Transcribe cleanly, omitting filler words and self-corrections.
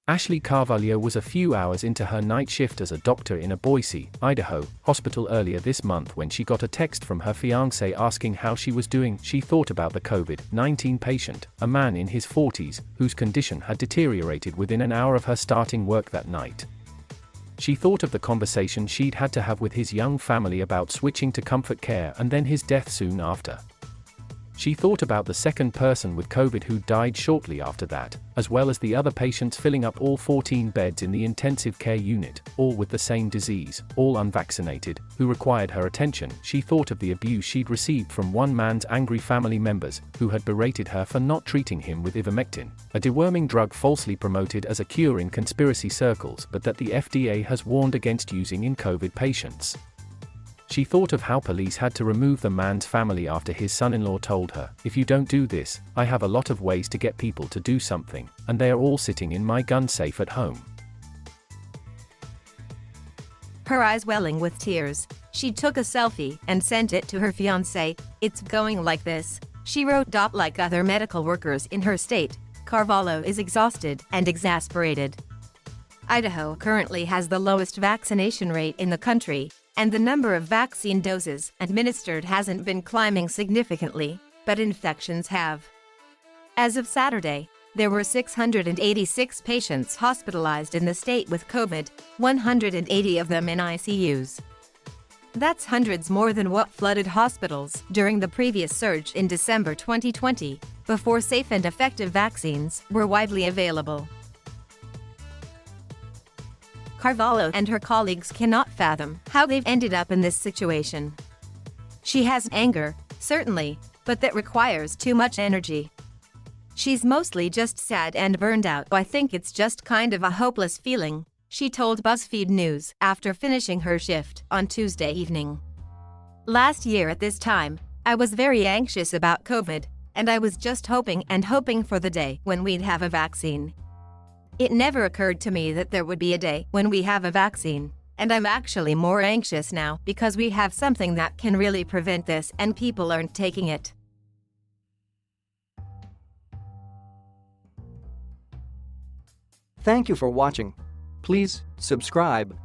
Ashley Carvalho was a few hours into her night shift as a doctor in a Boise, Idaho, hospital earlier this month when she got a text from her fiancé asking how she was doing. She thought about the COVID-19 patient, a man in his 40s, whose condition had deteriorated within an hour of her starting work that night. She thought of the conversation she'd had to have with his young family about switching to comfort care and then his death soon after. She thought about the second person with COVID who died shortly after that, as well as the other patients filling up all 14 beds in the intensive care unit, all with the same disease, all unvaccinated, who required her attention. She thought of the abuse she'd received from one man's angry family members, who had berated her for not treating him with ivermectin, a deworming drug falsely promoted as a cure in conspiracy circles but that the FDA has warned against using in COVID patients. She thought of how police had to remove the man's family after his son-in-law told her, "If you don't do this, I have a lot of ways to get people to do something, and they are all sitting in my gun safe at home." Her eyes welling with tears, she took a selfie and sent it to her fiancé. "It's going like this," she wrote. Like other medical workers in her state, Carvalho is exhausted and exasperated. Idaho currently has the lowest vaccination rate in the country, and the number of vaccine doses administered hasn't been climbing significantly, but infections have. As of Saturday, there were 686 patients hospitalized in the state with COVID, 180 of them in ICUs. That's hundreds more than what flooded hospitals during the previous surge in December 2020, before safe and effective vaccines were widely available. Carvalho and her colleagues cannot fathom how they've ended up in this situation. She has anger, certainly, but that requires too much energy. She's mostly just sad and burned out. "I think it's just kind of a hopeless feeling," she told BuzzFeed News after finishing her shift on Tuesday evening. "Last year at this time, I was very anxious about COVID, and I was just hoping for the day when we'd have a vaccine. It never occurred to me that there would be a day when we have a vaccine, and I'm actually more anxious now because we have something that can really prevent this and people aren't taking it." Thank you for watching. Please subscribe